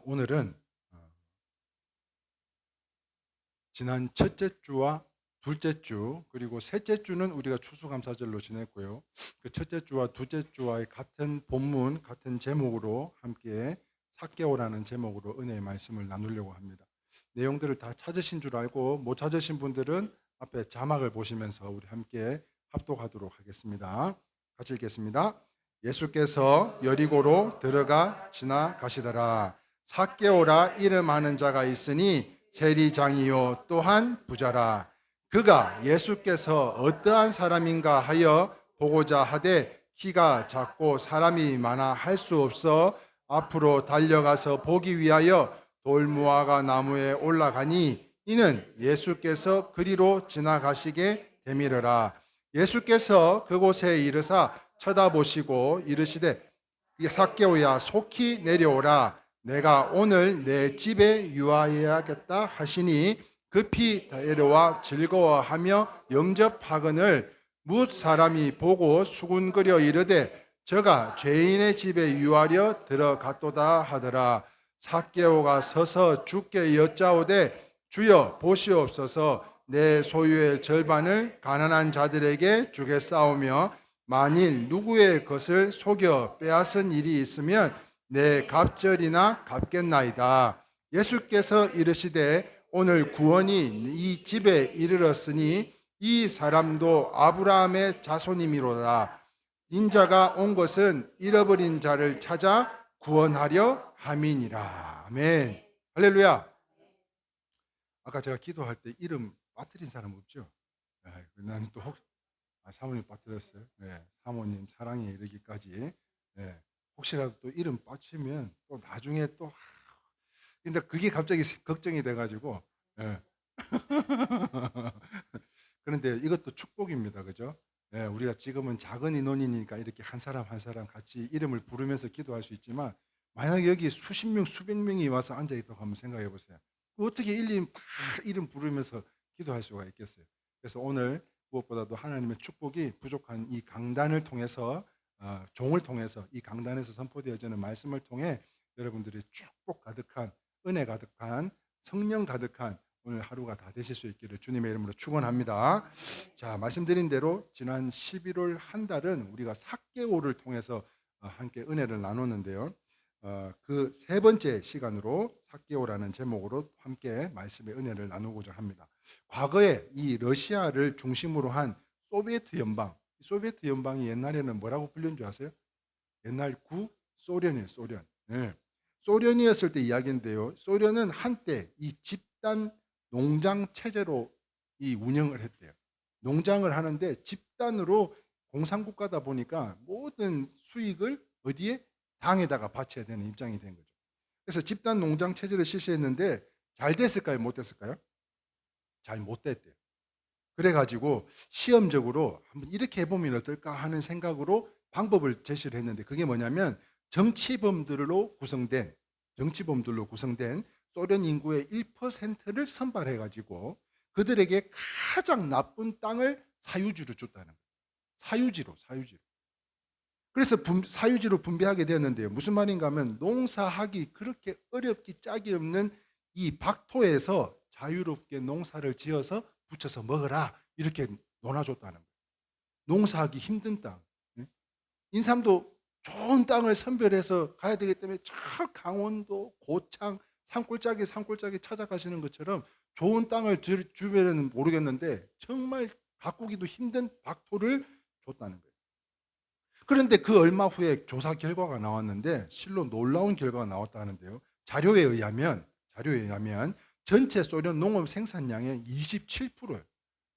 오늘은 지난 첫째 주와 둘째 주 그리고 셋째 주는 우리가 추수감사절로 지냈고요. 그 첫째 주와 둘째 주와의 같은 본문, 같은 제목으로 함께 삭개오라는 제목으로 은혜의 말씀을 나누려고 합니다. 내용들을 다 찾으신 줄 알고 못 찾으신 분들은 앞에 자막을 보시면서 우리 함께 합독하도록 하겠습니다. 같이 읽겠습니다. 예수께서 여리고로 들어가 지나가시더라. 삭개오라 이름 아는 자가 있으니 세리장이요 또한 부자라. 그가 예수께서 어떠한 사람인가 하여 보고자 하되 키가 작고 사람이 많아 할 수 없어 앞으로 달려가서 보기 위하여 돌무화과 나무에 올라가니 이는 예수께서 그리로 지나가시게 되밀어라. 예수께서 그곳에 이르사 쳐다보시고 이르시되 삭개오야 속히 내려오라. 내가 오늘 내 집에 유하여야겠다 하시니 급히 내려와 즐거워하며 영접하거늘 뭇 사람이 보고 수군거려 이르되 저가 죄인의 집에 유하려 들어갔도다 하더라. 삭개오가 서서 주께 여짜오되 주여 보시옵소서 내 소유의 절반을 가난한 자들에게 주겠사오며 만일 누구의 것을 속여 빼앗은 일이 있으면 내 갑절이나 갚겠나이다. 예수께서 이르시되 오늘 구원이 이 집에 이르렀으니 이 사람도 아브라함의 자손이미로다. 인자가 온 것은 잃어버린 자를 찾아 구원하려 함이니라. 아멘. 할렐루야. 아까 제가 기도할 때 이름 빠뜨린 사람 없죠? 나는 또 사모님 빠뜨렸어요. 네, 사모님 사랑에 이르기까지. 네, 혹시라도 또 이름 빠치면 또 나중에 또 근데 그게 갑자기 걱정이 돼가지고. 네. 그런데 이것도 축복입니다, 그죠? 네, 우리가 지금은 작은 인원이니까 이렇게 한 사람 한 사람 같이 이름을 부르면서 기도할 수 있지만 만약에 여기 수십 명, 수백 명이 와서 앉아 있다고 한번 생각해 보세요. 어떻게 일일이 다 이름 부르면서 기도할 수가 있겠어요? 그래서 오늘 무엇보다도 하나님의 축복이 부족한 이 강단을 통해서 종을 통해서 이 강단에서 선포되어지는 말씀을 통해 여러분들이 축복 가득한 은혜 가득한 성령 가득한 오늘 하루가 다 되실 수 있기를 주님의 이름으로 축원합니다. 자, 말씀드린 대로 지난 11월 한 달은 우리가 삭개오를 통해서 함께 은혜를 나눴는데요. 그 세 번째 시간으로 삭개오라는 제목으로 함께 말씀의 은혜를 나누고자 합니다. 과거에 이 러시아를 중심으로 한 소비에트 연방, 소비에트 연방이 옛날에는 뭐라고 불리는 줄 아세요? 옛날 구소련이에요, 소련. 네. 소련이었을 때 이야기인데요. 소련은 한때 이 집단 농장 체제로 이 운영을 했대요. 농장을 하는데 집단으로 공산국가다 보니까 모든 수익을 어디에? 당에다가 바쳐야 되는 입장이 된 거죠. 그래서 집단 농장 체제를 실시했는데 잘 됐을까요? 못 됐을까요? 잘 못 됐대요. 그래가지고 시험적으로 한번 이렇게 해보면 어떨까 하는 생각으로 방법을 제시를 했는데 그게 뭐냐면 정치범들로 구성된 소련 인구의 1%를 선발해가지고 그들에게 가장 나쁜 땅을 사유지로 줬다는 거예요. 사유지로. 그래서 사유지로 분배하게 되었는데요. 무슨 말인가 하면 농사하기 그렇게 어렵기 짝이 없는 이 박토에서 자유롭게 농사를 지어서 붙여서 먹어라 이렇게 논아줬다는 거예요. 농사하기 힘든 땅. 인삼도 좋은 땅을 선별해서 가야 되기 때문에 저 강원도 고창 산골짜기 찾아가시는 것처럼 좋은 땅을 주변에는 모르겠는데 정말 가꾸기도 힘든 박토를 줬다는 거예요. 그런데 그 얼마 후에 조사 결과가 나왔는데 실로 놀라운 결과가 나왔다 하는데요. 자료에 의하면 전체 소련 농업 생산량의 27%예요.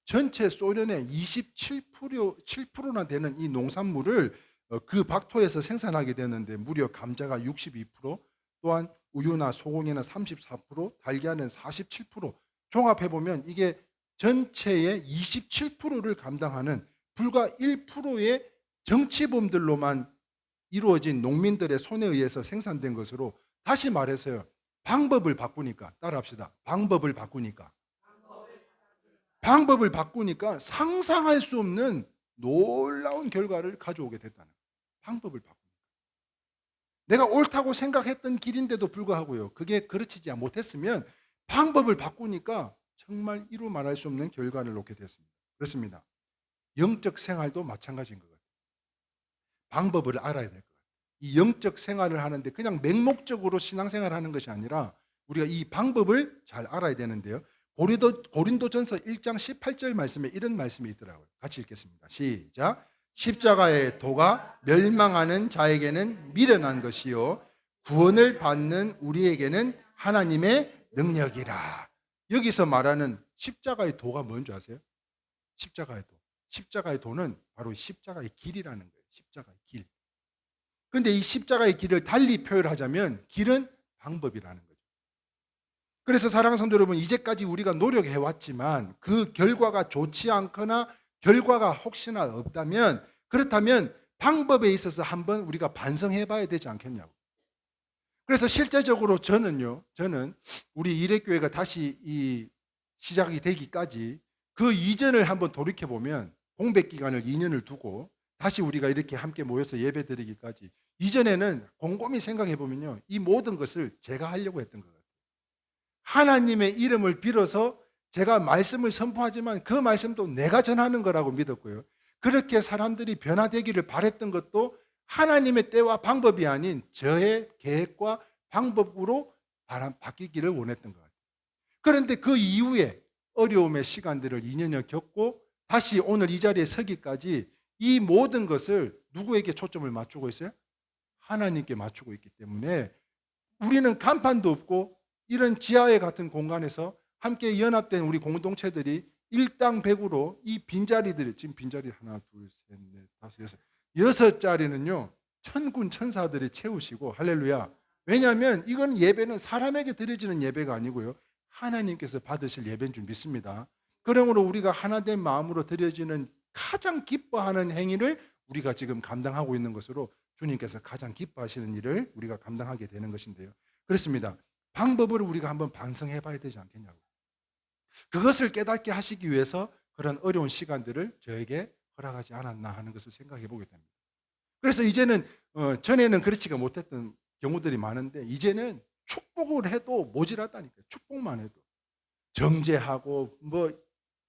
전체 소련의 27%나 되는 이 농산물을 그 박토에서 생산하게 되는데 무려 감자가 62%, 또한 우유나 소고기는 34%, 달걀은 47%. 종합해 보면 이게 전체의 27%를 감당하는 불과 1%의 정치범들로만 이루어진 농민들의 손에 의해서 생산된 것으로 다시 말해서요. 방법을 바꾸니까 따라합시다. 방법을 바꾸니까 상상할 수 없는 놀라운 결과를 가져오게 됐다는 거예요. 방법을 바꾸니까. 내가 옳다고 생각했던 길인데도 불구하고요. 그게 그렇지 못했으면 방법을 바꾸니까 정말 이루 말할 수 없는 결과를 놓게 되었습니다. 그렇습니다. 영적 생활도 마찬가지인 것 같아요. 방법을 알아야 될 것 같아요. 이 영적 생활을 하는데 그냥 맹목적으로 신앙생활을 하는 것이 아니라 우리가 이 방법을 잘 알아야 되는데요. 고린도전서 1장 18절 말씀에 이런 말씀이 있더라고요. 같이 읽겠습니다. 시작. 십자가의 도가 멸망하는 자에게는 미련한 것이요 구원을 받는 우리에게는 하나님의 능력이라. 여기서 말하는 십자가의 도가 뭔지 아세요? 십자가의 도. 십자가의 도는 바로 십자가의 길이라는 거예요. 십자가의 길. 그런데 이 십자가의 길을 달리 표현하자면 길은 방법이라는 거죠. 그래서 사랑하는 성도 여러분, 이제까지 우리가 노력해 왔지만 그 결과가 좋지 않거나 결과가 혹시나 없다면, 그렇다면 방법에 있어서 한번 우리가 반성해 봐야 되지 않겠냐고. 그래서 실제적으로 저는 우리 이레교회가 다시 시작이 되기까지 그 이전을 한번 돌이켜 보면 공백 기간을 2년을 두고 다시 우리가 이렇게 함께 모여서 예배 드리기까지 이전에는 곰곰이 생각해 보면요, 이 모든 것을 제가 하려고 했던 것 같아요. 하나님의 이름을 빌어서 제가 말씀을 선포하지만 그 말씀도 내가 전하는 거라고 믿었고요. 그렇게 사람들이 변화되기를 바랬던 것도 하나님의 때와 방법이 아닌 저의 계획과 방법으로 바뀌기를 원했던 것 같아요. 그런데 그 이후에 어려움의 시간들을 2년여 겪고 다시 오늘 이 자리에 서기까지 이 모든 것을 누구에게 초점을 맞추고 있어요? 하나님께 맞추고 있기 때문에 우리는 간판도 없고 이런 지하에 같은 공간에서 함께 연합된 우리 공동체들이 일당백으로 이 빈자리들이, 지금 빈자리 하나, 둘, 셋, 넷, 다섯, 여섯 자리는요 천군 천사들이 채우시고, 할렐루야. 왜냐하면 이건 예배는 사람에게 드려지는 예배가 아니고요, 하나님께서 받으실 예배인 줄 믿습니다. 그러므로 우리가 하나된 마음으로 드려지는 가장 기뻐하는 행위를 우리가 지금 감당하고 있는 것으로 주님께서 가장 기뻐하시는 일을 우리가 감당하게 되는 것인데요. 그렇습니다. 방법을 우리가 한번 반성해 봐야 되지 않겠냐고. 그것을 깨닫게 하시기 위해서 그런 어려운 시간들을 저에게 허락하지 않았나 하는 것을 생각해 보게 됩니다. 그래서 이제는 전에는 그렇지가 못했던 경우들이 많은데 이제는 축복을 해도 모자라다니까요. 축복만 해도 정죄하고 뭐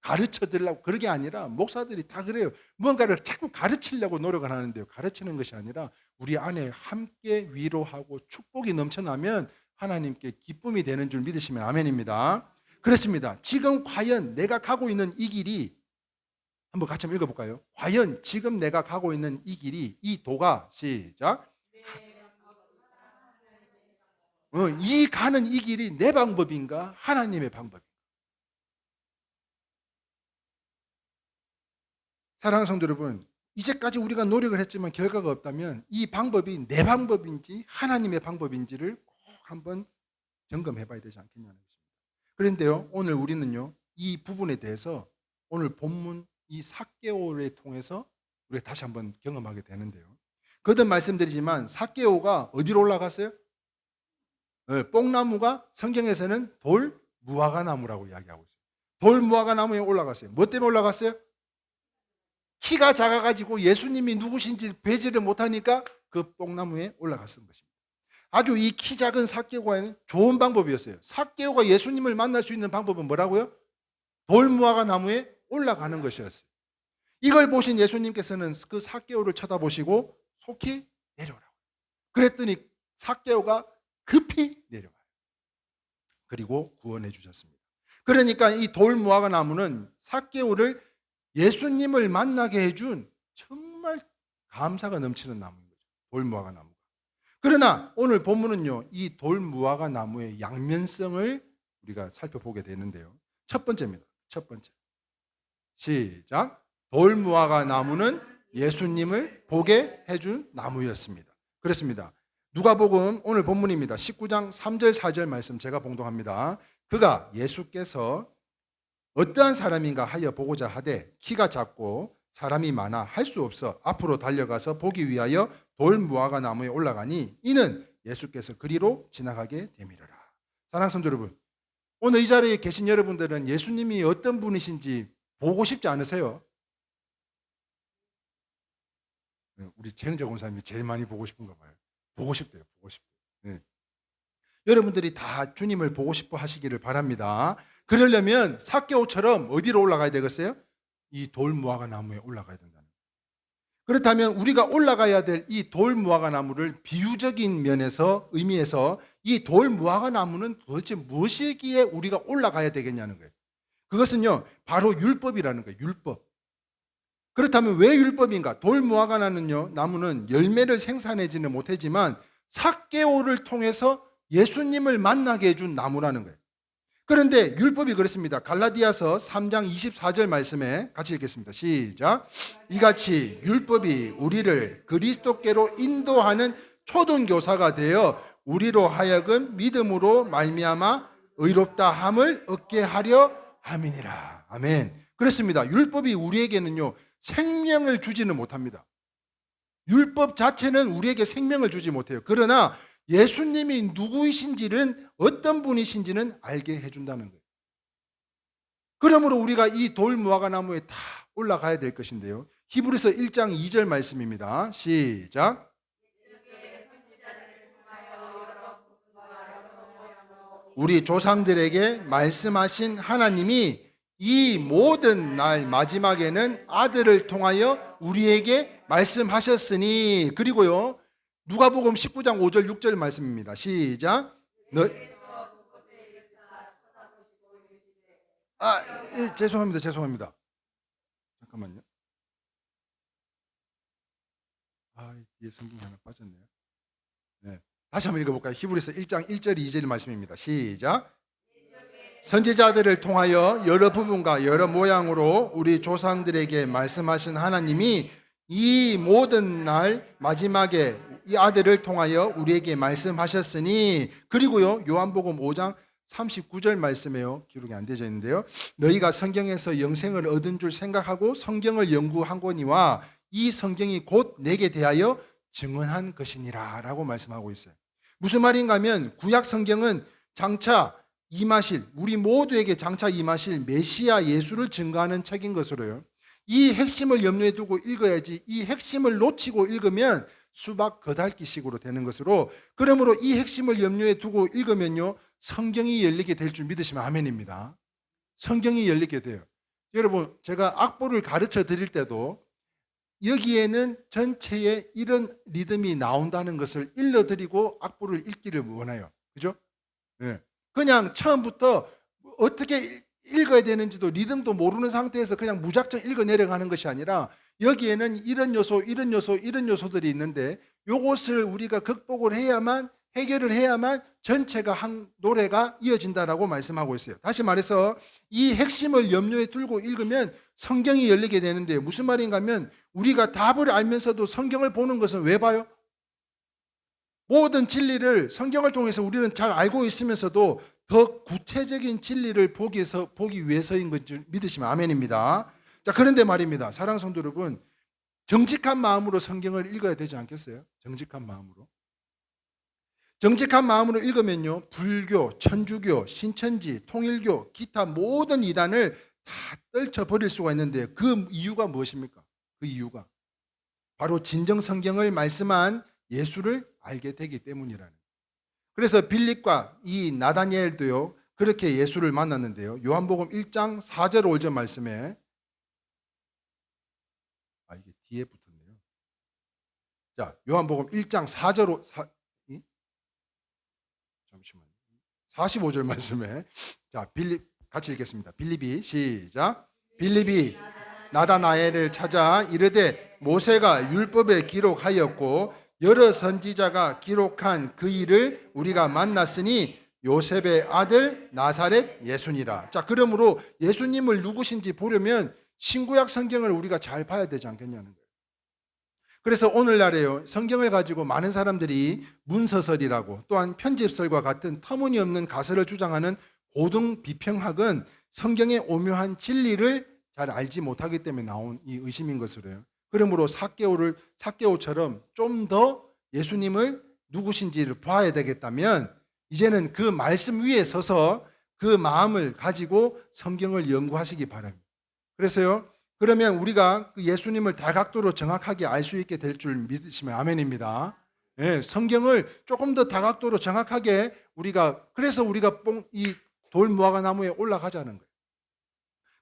가르쳐 드리려고, 그런 게 아니라 목사들이 다 그래요. 뭔가를 자꾸 가르치려고 노력을 하는데요, 가르치는 것이 아니라 우리 안에 함께 위로하고 축복이 넘쳐나면 하나님께 기쁨이 되는 줄 믿으시면 아멘입니다. 그렇습니다. 지금 과연 내가 가고 있는 이 길이, 한번 같이 한번 읽어볼까요? 과연 지금 내가 가고 있는 이 길이, 이 도가, 시작, 이 가는 이 길이 내 방법인가 하나님의 방법인가? 사랑하는 성도 여러분, 이제까지 우리가 노력을 했지만 결과가 없다면 이 방법이 내 방법인지 하나님의 방법인지를 꼭 한번 점검해 봐야 되지 않겠냐는 것입니다. 그런데요, 오늘 우리는요 이 부분에 대해서 오늘 본문 이 삭개오를 통해서 우리가 다시 한번 경험하게 되는데요, 거듭 말씀드리지만 삭개오가 어디로 올라갔어요? 뽕나무가 성경에서는 돌 무화과 나무라고 이야기하고 있어요. 돌 무화과 나무에 올라갔어요. 뭐 때문에 올라갔어요? 키가 작아가지고 예수님이 누구신지 배제를 못하니까 그 뽕나무에 올라갔던 것입니다. 아주 이 키 작은 삭개오가 좋은 방법이었어요. 삭개오가 예수님을 만날 수 있는 방법은 뭐라고요? 돌무화과 나무에 올라가는 것이었어요. 이걸 보신 예수님께서는 그 삭개오를 쳐다보시고 속히 내려오라고. 그랬더니 삭개오가 급히 내려와요. 그리고 구원해 주셨습니다. 그러니까 이 돌무화과 나무는 삭개오를 예수님을 만나게 해준 정말 감사가 넘치는 나무인 거죠. 돌무화과 나무가. 그러나 오늘 본문은요, 이 돌무화과 나무의 양면성을 우리가 살펴보게 되는데요. 첫 번째입니다. 첫 번째. 시작. 돌무화과 나무는 예수님을 보게 해준 나무였습니다. 그렇습니다. 누가복음 오늘 본문입니다. 19장 3절 4절 말씀 제가 봉독합니다. 그가 예수께서 어떠한 사람인가 하여 보고자 하되 키가 작고 사람이 많아 할 수 없어 앞으로 달려가서 보기 위하여 돌무화과 나무에 올라가니 이는 예수께서 그리로 지나가게 됨이라. 사랑하는 성도 여러분, 오늘 이 자리에 계신 여러분들은 예수님이 어떤 분이신지 보고 싶지 않으세요? 우리 최영재 권사님이 제일 많이 보고 싶은가 봐요. 보고 싶대요. 보고 싶대요. 네. 여러분들이 다 주님을 보고 싶어 하시기를 바랍니다. 그러려면 삭개오처럼 어디로 올라가야 되겠어요? 이 돌무화과 나무에 올라가야 된다는 거예요. 그렇다면 우리가 올라가야 될 이 돌무화과 나무를 비유적인 면에서 의미에서 이 돌무화과 나무는 도대체 무엇이기에 우리가 올라가야 되겠냐는 거예요. 그것은요 바로 율법이라는 거예요. 율법. 그렇다면 왜 율법인가? 돌무화과 나무는 열매를 생산하지는 못하지만 삭개오를 통해서 예수님을 만나게 해준 나무라는 거예요. 그런데 율법이 그렇습니다. 갈라디아서 3장 24절 말씀에 같이 읽겠습니다. 시작. 이같이 율법이 우리를 그리스도께로 인도하는 초등교사가 되어 우리로 하여금 믿음으로 말미암아 의롭다 함을 얻게 하려 함이니라. 아멘. 그렇습니다. 율법이 우리에게는요 생명을 주지는 못합니다. 율법 자체는 우리에게 생명을 주지 못해요. 그러나 예수님이 누구이신지는 어떤 분이신지는 알게 해준다는 거예요. 그러므로 우리가 이 돌무화과 나무에 다 올라가야 될 것인데요. 히브리서 1장 2절 말씀입니다. 시작. 우리 조상들에게 말씀하신 하나님이 이 모든 날 마지막에는 아들을 통하여 우리에게 말씀하셨으니 그리고요. 누가복음 19장 5절 6절 말씀입니다. 시작. 죄송합니다. 잠깐만요. 뒤에 성경이 하나 빠졌네요. 네. 다시 한번 읽어볼까요? 히브리서 1장 1절 2절 말씀입니다. 시작. 선지자들을 통하여 여러 부분과 여러 모양으로 우리 조상들에게 말씀하신 하나님이 이 모든 날 마지막에 이 아들을 통하여 우리에게 말씀하셨으니 그리고요 요한복음 5장 39절 말씀에요. 기록이 안 되어 있는데요. 너희가 성경에서 영생을 얻은 줄 생각하고 성경을 연구한거니와 이 성경이 곧 내게 대하여 증언한 것이니라 라고 말씀하고 있어요. 무슨 말인가 하면 구약 성경은 장차 임하실 우리 모두에게 장차 임하실 메시아 예수를 증거하는 책인 것으로요. 이 핵심을 염두에 두고 읽어야지 이 핵심을 놓치고 읽으면 수박 겉핥기식으로 되는 것으로 그러므로 이 핵심을 염두에 두고 읽으면요 성경이 열리게 될 줄 믿으시면 아멘입니다. 성경이 열리게 돼요. 여러분 제가 악보를 가르쳐 드릴 때도 여기에는 전체에 이런 리듬이 나온다는 것을 일러드리고 악보를 읽기를 원해요. 그죠? 네. 그냥 처음부터 어떻게 읽어야 되는지도 리듬도 모르는 상태에서 그냥 무작정 읽어 내려가는 것이 아니라 여기에는 이런 요소, 이런 요소, 이런 요소들이 있는데 이것을 우리가 극복을 해야만 해결을 해야만 전체가 한 노래가 이어진다라고 말씀하고 있어요. 다시 말해서 이 핵심을 염두에 두고 읽으면 성경이 열리게 되는데 무슨 말인가 하면 우리가 답을 알면서도 성경을 보는 것은 왜 봐요? 모든 진리를 성경을 통해서 우리는 잘 알고 있으면서도 더 구체적인 진리를 보기 위해서인 것 믿으시면 아멘입니다. 자, 그런데 말입니다. 사랑하는 성도 여러분, 정직한 마음으로 성경을 읽어야 되지 않겠어요? 정직한 마음으로. 정직한 마음으로 읽으면요, 불교, 천주교, 신천지, 통일교, 기타 모든 이단을 다 떨쳐버릴 수가 있는데 그 이유가 무엇입니까? 그 이유가 바로 진정 성경을 말씀한 예수를 알게 되기 때문이라는. 그래서 빌립과 이 나다니엘도요 그렇게 예수를 만났는데요. 요한복음 1장 4절 5절 말씀에 이게 뒤에 붙었네요. 자, 요한복음 1장 4절 잠시만요. 45절 말씀에 자, 빌립 같이 읽겠습니다. 빌립이 시작. 빌립이 나다나엘을 찾아 이르되 모세가 율법에 기록하였고 여러 선지자가 기록한 그 일을 우리가 만났으니 요셉의 아들 나사렛 예수니라. 자, 그러므로 예수님을 누구신지 보려면 신구약 성경을 우리가 잘 봐야 되지 않겠냐는 거예요. 그래서 오늘날에요 성경을 가지고 많은 사람들이 문서설이라고 또한 편집설과 같은 터무니없는 가설을 주장하는 고등 비평학은 성경의 오묘한 진리를 잘 알지 못하기 때문에 나온 이 의심인 것으로요. 그러므로 삭개오처럼 좀 더 예수님을 누구신지를 봐야 되겠다면 이제는 그 말씀 위에 서서 그 마음을 가지고 성경을 연구하시기 바랍니다. 그래서요 그러면 우리가 그 예수님을 다각도로 정확하게 알 수 있게 될 줄 믿으시면 아멘입니다. 예, 성경을 조금 더 다각도로 정확하게 그래서 우리가 이 돌무화과 나무에 올라가자는 거예요.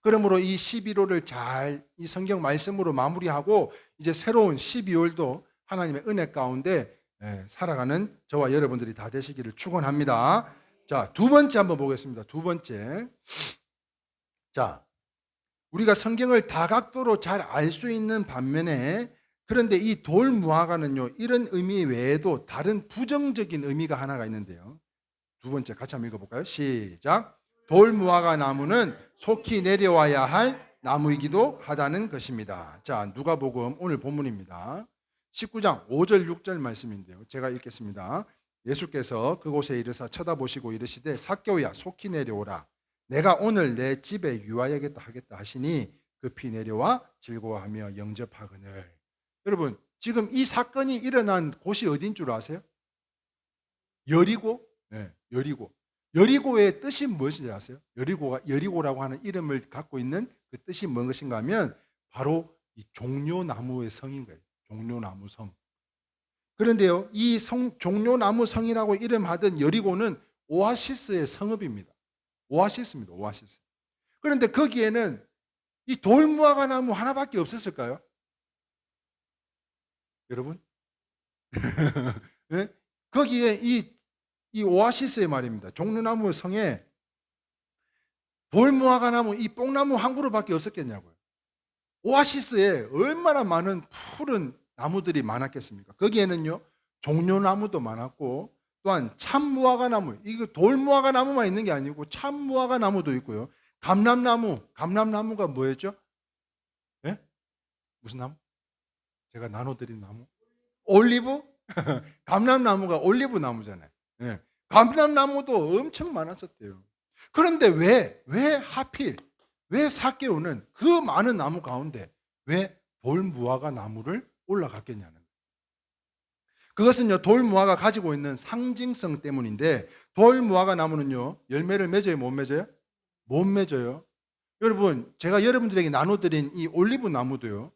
그러므로 이 11월을 잘 이 성경 말씀으로 마무리하고 이제 새로운 12월도 하나님의 은혜 가운데 살아가는 저와 여러분들이 다 되시기를 축원합니다. 자, 두 번째 한번 보겠습니다. 두 번째. 자, 우리가 성경을 다각도로 잘 알 수 있는 반면에 그런데 이 돌무화과는요, 이런 의미 외에도 다른 부정적인 의미가 하나가 있는데요. 두 번째 같이 한번 읽어볼까요? 시작. 돌무화과 나무는 속히 내려와야 할 나무이기도 하다는 것입니다. 자, 누가복음 오늘 본문입니다. 19장 5절 6절 말씀인데요. 제가 읽겠습니다. 예수께서 그곳에 이르사 쳐다보시고 이르시되 삭개오야 속히 내려오라. 내가 오늘 내 집에 유하여겠다 하겠다 하시니 급히 내려와 즐거워하며 영접하거늘. 여러분, 지금 이 사건이 일어난 곳이 어딘 줄 아세요? 여리고? 네, 여리고. 여리고의 뜻이 무엇인지 아세요? 여리고라고 하는 이름을 갖고 있는 그 뜻이 무엇인가 하면 바로 이 종려나무의 성인 거예요. 종려나무 성. 그런데요, 이 종려나무 성이라고 이름하던 여리고는 오아시스의 성읍입니다. 오아시스입니다. 오아시스. 그런데 거기에는 이 돌무화과 나무 하나밖에 없었을까요? 여러분? 네? 거기에 이 오아시스의 말입니다. 종려나무 성에 돌무화과 나무, 이 뽕나무 한 그루밖에 없었겠냐고요. 오아시스에 얼마나 많은 푸른 나무들이 많았겠습니까? 거기에는요, 종려나무도 많았고 또한 참무화과 나무, 이거 돌무화과 나무만 있는 게 아니고 참무화과 나무도 있고요. 감람나무가 뭐였죠? 예? 무슨 나무? 제가 나눠드린 나무? 올리브? 감람나무가 올리브 나무잖아요. 예. 감람나무도 엄청 많았었대요. 그런데 왜 하필, 왜 삭개오는 그 많은 나무 가운데 왜 돌무화과 나무를 올라갔겠냐는 거예요. 그것은요, 돌무화가 가지고 있는 상징성 때문인데, 돌무화과 나무는요, 열매를 맺어요, 못 맺어요? 못 맺어요. 여러분, 제가 여러분들에게 나눠드린 이 올리브 나무도요,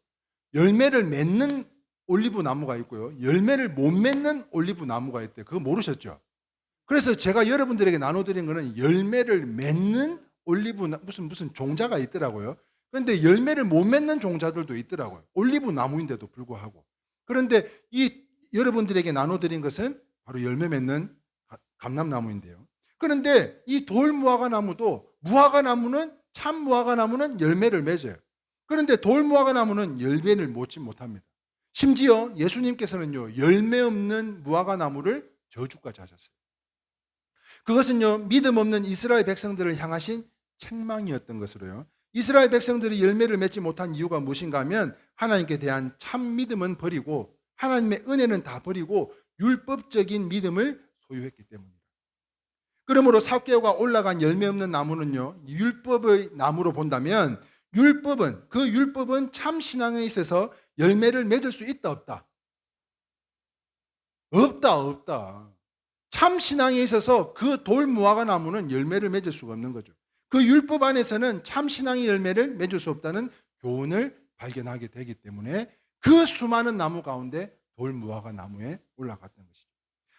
열매를 맺는 올리브 나무가 있고요, 열매를 못 맺는 올리브 나무가 있대요. 그거 모르셨죠? 그래서 제가 여러분들에게 나눠드린 거는 열매를 맺는 올리브 무슨 종자가 있더라고요. 그런데 열매를 못 맺는 종자들도 있더라고요. 올리브 나무인데도 불구하고. 그런데 이 여러분들에게 나눠드린 것은 바로 열매 맺는 감람나무인데요. 그런데 이 돌무화과 나무도 참무화과 나무는 열매를 맺어요. 그런데 돌무화과 나무는 열매를 맺지 못합니다. 심지어 예수님께서는요, 열매 없는 무화과 나무를 저주까지 하셨어요. 그것은요, 믿음 없는 이스라엘 백성들을 향하신 책망이었던 것으로요. 이스라엘 백성들이 열매를 맺지 못한 이유가 무엇인가 하면 하나님께 대한 참 믿음은 버리고 하나님의 은혜는 다 버리고 율법적인 믿음을 소유했기 때문입니다. 그러므로 삭개오가 올라간 열매 없는 나무는요, 율법의 나무로 본다면 그 율법은 참 신앙에 있어서 열매를 맺을 수 있다 없다? 없다. 참 신앙에 있어서 그 돌무화과 나무는 열매를 맺을 수가 없는 거죠. 그 율법 안에서는 참 신앙의 열매를 맺을 수 없다는 교훈을 발견하게 되기 때문에 그 수많은 나무 가운데 돌무화과 나무에 올라갔던 것이죠.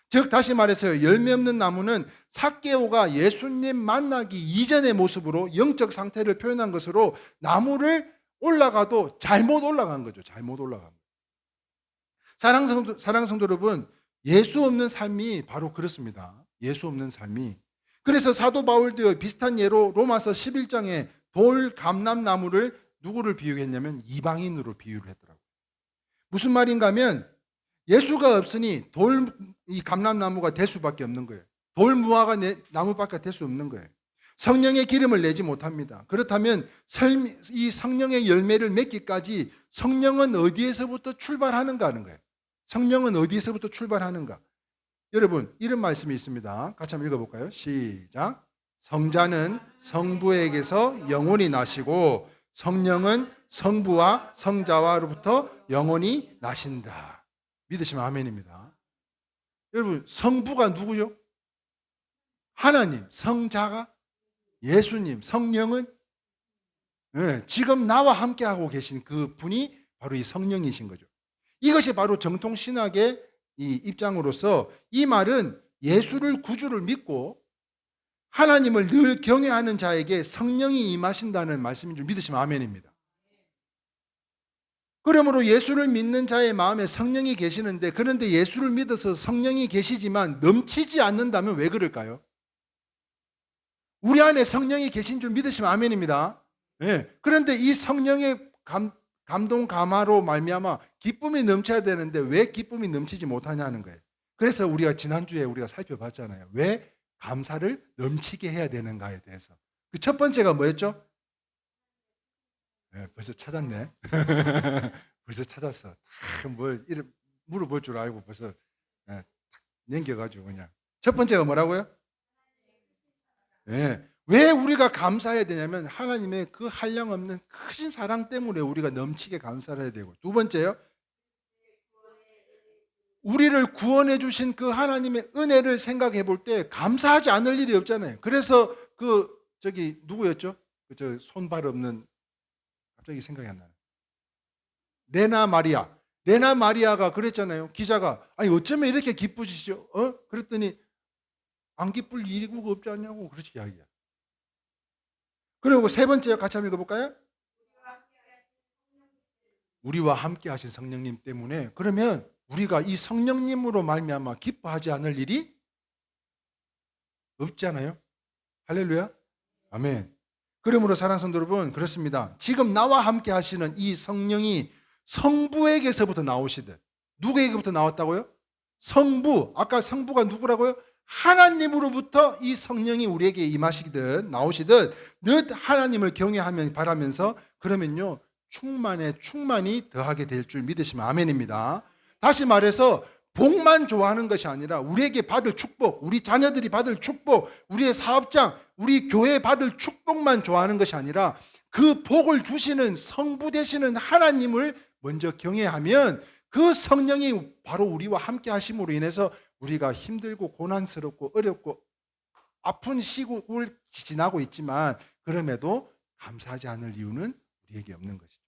즉 다시 말해서요, 열매 없는 나무는 삭개오가 예수님 만나기 이전의 모습으로 영적 상태를 표현한 것으로 나무를 올라가도 잘못 올라간 거죠. 잘못 올라간 거죠. 사랑하는 성도 여러분, 예수 없는 삶이 바로 그렇습니다. 예수 없는 삶이. 그래서 사도 바울도 비슷한 예로 로마서 11장에 돌 감람나무를 누구를 비유했냐면 이방인으로 비유를 했더라고요. 무슨 말인가 하면 예수가 없으니 이 감람나무가 될 수밖에 없는 거예요. 돌무화과 나무밖에 될 수 없는 거예요. 성령의 기름을 내지 못합니다. 그렇다면 이 성령의 열매를 맺기까지 성령은 어디에서부터 출발하는가 하는 거예요. 성령은 어디에서부터 출발하는가? 여러분, 이런 말씀이 있습니다. 같이 한번 읽어볼까요? 시작. 성자는 성부에게서 영원히 나시고 성령은 성부와 성자와로부터 영원히 나신다. 믿으시면 아멘입니다. 여러분, 성부가 누구요? 하나님. 성자가 예수님. 성령은 지금 나와 함께하고 계신 그 분이 바로 이 성령이신 거죠. 이것이 바로 정통신학의 이 입장으로서 이 말은 예수를 구주를 믿고 하나님을 늘 경외하는 자에게 성령이 임하신다는 말씀인 줄 믿으시면 아멘입니다. 그러므로 예수를 믿는 자의 마음에 성령이 계시는데, 그런데 예수를 믿어서 성령이 계시지만 넘치지 않는다면 왜 그럴까요? 우리 안에 성령이 계신 줄 믿으시면 아멘입니다. 예. 그런데 이 성령의 감동 감화로 말미암아 기쁨이 넘쳐야 되는데 왜 기쁨이 넘치지 못하냐는 거예요. 그래서 우리가 지난주에 우리가 살펴봤잖아요. 왜 감사를 넘치게 해야 되는가에 대해서. 그 첫 번째가 뭐였죠? 네, 벌써 찾았네. 벌써 찾았어. 뭘 물어볼 줄 알고 벌써 넘겨가지고 그냥. 첫 번째가 뭐라고요? 네. 왜 우리가 감사해야 되냐면 하나님의 그 한량없는 크신 사랑 때문에 우리가 넘치게 감사를 해야 되고, 두 번째요, 우리를 구원해 주신 그 하나님의 은혜를 생각해 볼 때 감사하지 않을 일이 없잖아요. 그래서 누구였죠? 저 손발 없는, 갑자기 생각이 안 나요. 레나 마리아가 그랬잖아요. 기자가 아니 어쩌면 이렇게 기쁘시죠? 그랬더니 안 기쁠 이유가 없지 않냐고 그렇게 이야기야. 그리고 세 번째 같이 한번 읽어볼까요? 우리와 함께 하신 성령님 때문에. 그러면 우리가 이 성령님으로 말미암아 기뻐하지 않을 일이 없잖아요. 할렐루야. 아멘. 그러므로 사랑하는 성도 여러분, 그렇습니다. 지금 나와 함께 하시는 이 성령이 성부에게서부터 나오시듯, 누구에게부터 나왔다고요? 성부. 아까 성부가 누구라고요? 하나님으로부터 이 성령이 우리에게 임하시듯 나오시듯 늘 하나님을 경외하면 바라면서, 그러면요 충만이 더하게 될 줄 믿으시면 아멘입니다. 다시 말해서 복만 좋아하는 것이 아니라 우리에게 받을 축복, 우리 자녀들이 받을 축복, 우리의 사업장, 우리 교회 받을 축복만 좋아하는 것이 아니라 그 복을 주시는 성부 되시는 하나님을 먼저 경외하면 그 성령이 바로 우리와 함께 하심으로 인해서 우리가 힘들고 고난스럽고 어렵고 아픈 시국을 지나고 있지만 그럼에도 감사하지 않을 이유는 우리에게 없는 것이죠.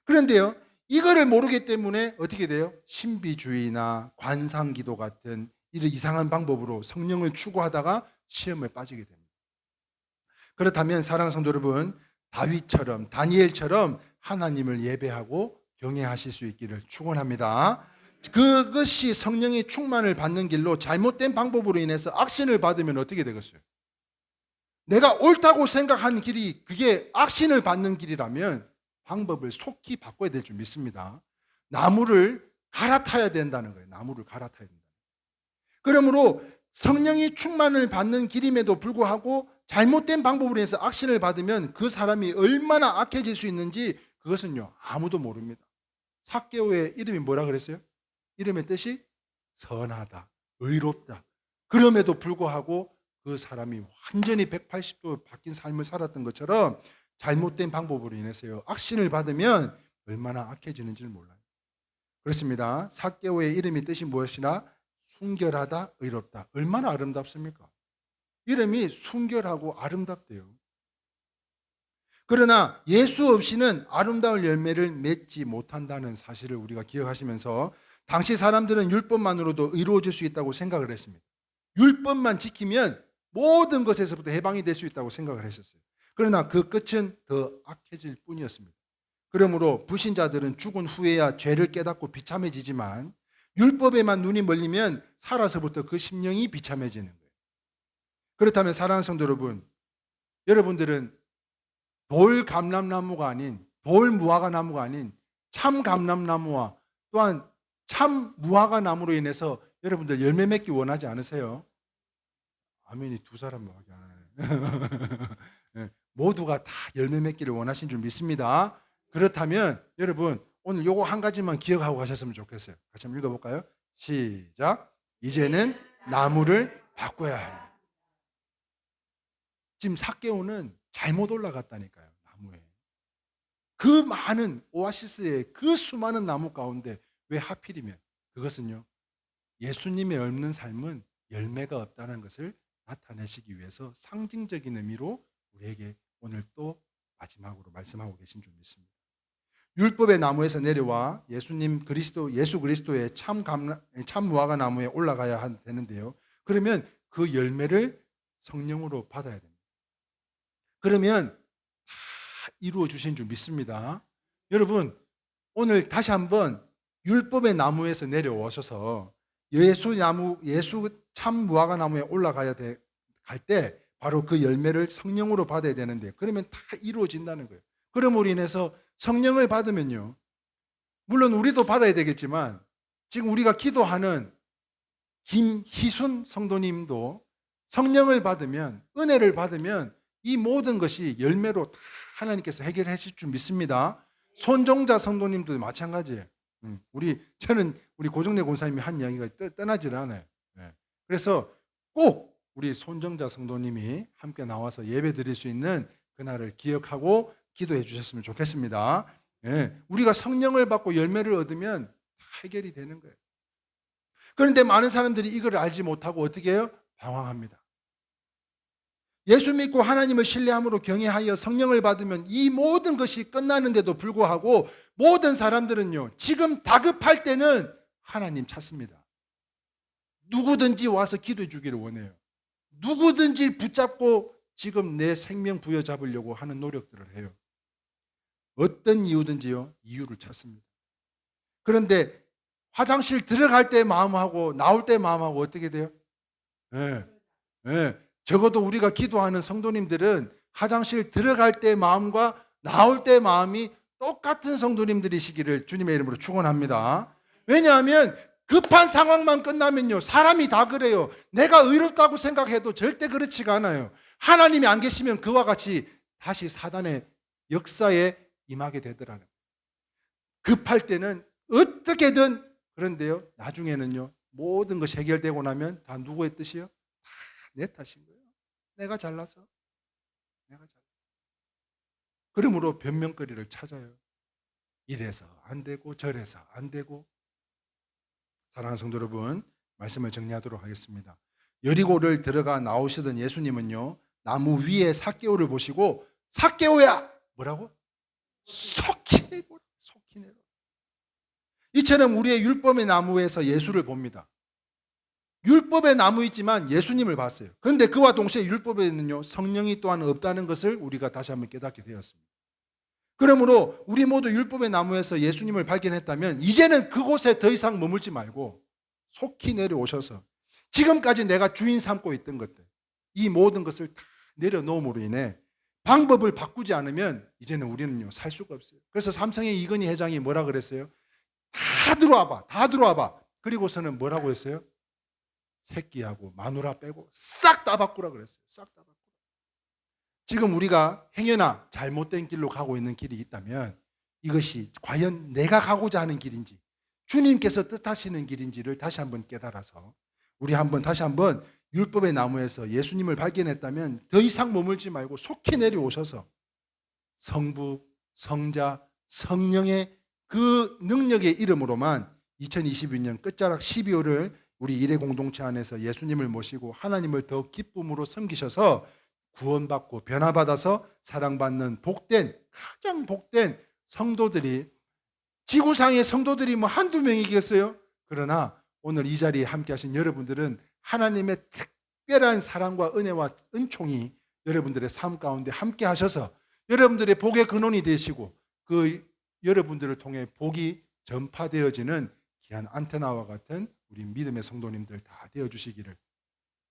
그런데요, 이거를 모르기 때문에 어떻게 돼요? 신비주의나 관상기도 같은 이런 이상한 방법으로 성령을 추구하다가 시험에 빠지게 됩니다. 그렇다면 사랑하는 성도 여러분, 다윗처럼 다니엘처럼 하나님을 예배하고 경외하실 수 있기를 축원합니다. 그것이 성령의 충만을 받는 길로 잘못된 방법으로 인해서 악신을 받으면 어떻게 되겠어요? 내가 옳다고 생각한 길이 그게 악신을 받는 길이라면 방법을 속히 바꿔야 될 줄 믿습니다. 나무를 갈아타야 된다는 거예요. 나무를 갈아타야 된다. 그러므로 성령이 충만을 받는 길임에도 불구하고 잘못된 방법으로 해서 악신을 받으면 그 사람이 얼마나 악해질 수 있는지 그것은요 아무도 모릅니다. 삭개오의 이름이 뭐라 그랬어요? 이름의 뜻이 선하다, 의롭다. 그럼에도 불구하고 그 사람이 완전히 180도 바뀐 삶을 살았던 것처럼 잘못된 방법으로 인해서요 악신을 받으면 얼마나 악해지는지를 몰라요. 그렇습니다. 삭개오의 이름의 뜻이 무엇이나 순결하다, 의롭다. 얼마나 아름답습니까? 이름이 순결하고 아름답대요. 그러나 예수 없이는 아름다운 열매를 맺지 못한다는 사실을 우리가 기억하시면서 당시 사람들은 율법만으로도 의로워질 수 있다고 생각을 했습니다. 율법만 지키면 모든 것에서부터 해방이 될 수 있다고 생각을 했었어요. 그러나 그 끝은 더 악해질 뿐이었습니다. 그러므로 불신자들은 죽은 후에야 죄를 깨닫고 비참해지지만 율법에만 눈이 멀리면 살아서부터 그 심령이 비참해지는 거예요. 그렇다면 사랑하는 성도 여러분, 여러분들은 돌 감람나무가 아닌, 돌 무화과 나무가 아닌 참 감람나무와 또한 참 무화과 나무로 인해서 여러분들 열매 맺기 원하지 않으세요? 아멘이 두 사람밖에 안 하네. 모두가 다 열매 맺기를 원하신 줄 믿습니다. 그렇다면 여러분 오늘 요거 한 가지만 기억하고 가셨으면 좋겠어요. 같이 한번 읽어볼까요? 시작. 이제는 나무를 바꿔야 합니다. 지금 삭개오는 잘못 올라갔다니까요. 나무에. 그 많은 오아시스의 그 수많은 나무 가운데 왜 하필이면, 그것은요 예수님의 없는 삶은 열매가 없다는 것을 나타내시기 위해서 상징적인 의미로 우리에게 오늘 또 마지막으로 말씀하고 계신 줄 믿습니다. 율법의 나무에서 내려와 예수 그리스도의 참 무화과 나무에 올라가야 되는데요. 그러면 그 열매를 성령으로 받아야 됩니다. 그러면 다 이루어 주신 줄 믿습니다. 여러분, 오늘 다시 한번 율법의 나무에서 내려오셔서 예수 참 무화과 나무에 올라갈 때 바로 그 열매를 성령으로 받아야 되는데, 그러면 다 이루어진다는 거예요. 그럼으로 인해서 성령을 받으면요, 물론 우리도 받아야 되겠지만 지금 우리가 기도하는 김희순 성도님도 성령을 받으면, 은혜를 받으면 이 모든 것이 열매로 다 하나님께서 해결해 주실 줄 믿습니다. 손정자 성도님도 마찬가지예요. 저는 우리 고정래 권사님이 한 이야기가 떠나질 않아요. 그래서 꼭 우리 손정자 성도님이 함께 나와서 예배 드릴 수 있는 그날을 기억하고 기도해 주셨으면 좋겠습니다. 우리가 성령을 받고 열매를 얻으면 다 해결이 되는 거예요. 그런데 많은 사람들이 이걸 알지 못하고 어떻게 해요? 방황합니다. 예수 믿고 하나님을 신뢰함으로 경외하여 성령을 받으면 이 모든 것이 끝나는데도 불구하고 모든 사람들은요, 지금 다급할 때는 하나님 찾습니다. 누구든지 와서 기도해 주기를 원해요. 누구든지 붙잡고 지금 내 생명 부여잡으려고 하는 노력들을 해요. 어떤 이유든지요, 이유를 찾습니다. 그런데 화장실 들어갈 때 마음하고 나올 때 마음하고 어떻게 돼요? 적어도 우리가 기도하는 성도님들은 화장실 들어갈 때 마음과 나올 때 마음이 똑같은 성도님들이시기를 주님의 이름으로 축원합니다. 왜냐하면 급한 상황만 끝나면요, 사람이 다 그래요. 내가 의롭다고 생각해도 절대 그렇지가 않아요. 하나님이 안 계시면 그와 같이 다시 사단의 역사에 임하게 되더라고요. 급할 때는 어떻게든, 그런데요, 나중에는요, 모든 것이 해결되고 나면 다 누구의 뜻이요? 다 내 탓인 거예요. 내가 잘나서. 그러므로 변명거리를 찾아요. 이래서 안 되고 저래서 안 되고. 사랑하는 성도 여러분, 말씀을 정리하도록 하겠습니다. 여리고를 들어가 나오시던 예수님은요, 나무 위에 삭개오를 보시고, 삭개오야! 뭐라고? 속히 내보라. 속히 내라. 이처럼 우리의 율법의 나무에서 예수를 봅니다. 율법의 나무이지만 예수님을 봤어요. 그런데 그와 동시에 율법에는요, 성령이 또한 없다는 것을 우리가 다시 한번 깨닫게 되었습니다. 그러므로 우리 모두 율법의 나무에서 예수님을 발견했다면 이제는 그곳에 더 이상 머물지 말고 속히 내려오셔서 지금까지 내가 주인 삼고 있던 것들, 이 모든 것을 다 내려놓음으로 인해 방법을 바꾸지 않으면 이제는 우리는요, 살 수가 없어요. 그래서 삼성의 이건희 회장이 뭐라 그랬어요? 다 들어와봐, 다 들어와봐. 그리고서는 뭐라고 했어요? 새끼하고 마누라 빼고 싹 다 바꾸라 그랬어요. 싹 다 바꾸라. 지금 우리가 행여나 잘못된 길로 가고 있는 길이 있다면 이것이 과연 내가 가고자 하는 길인지, 주님께서 뜻하시는 길인지를 다시 한번 깨달아서 우리 다시 한번 율법의 나무에서 예수님을 발견했다면 더 이상 머물지 말고 속히 내려오셔서 성부, 성자, 성령의 그 능력의 이름으로만 2022년 끝자락 12월을 우리 일회 공동체 안에서 예수님을 모시고 하나님을 더 기쁨으로 섬기셔서 구원받고 변화받아서 사랑받는 가장 복된 성도들이, 지구상의 성도들이 뭐 한두 명이겠어요? 그러나 오늘 이 자리에 함께 하신 여러분들은 하나님의 특별한 사랑과 은혜와 은총이 여러분들의 삶 가운데 함께 하셔서 여러분들의 복의 근원이 되시고 그 여러분들을 통해 복이 전파되어지는 귀한 안테나와 같은 우리 믿음의 성도님들 다 되어주시기를,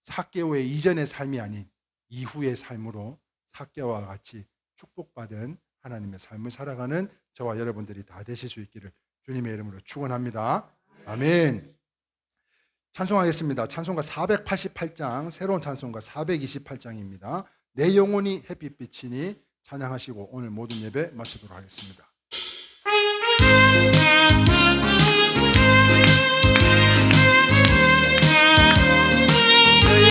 삭개오의 이전의 삶이 아닌 이후의 삶으로 삭개오와 같이 축복받은 하나님의 삶을 살아가는 저와 여러분들이 다 되실 수 있기를 주님의 이름으로 축원합니다. 아멘. 찬송하겠습니다. 찬송가 488장, 새로운 찬송가 428장입니다. 내 영혼이 햇빛빛이니 찬양하시고 오늘 모든 예배 마치도록 하겠습니다.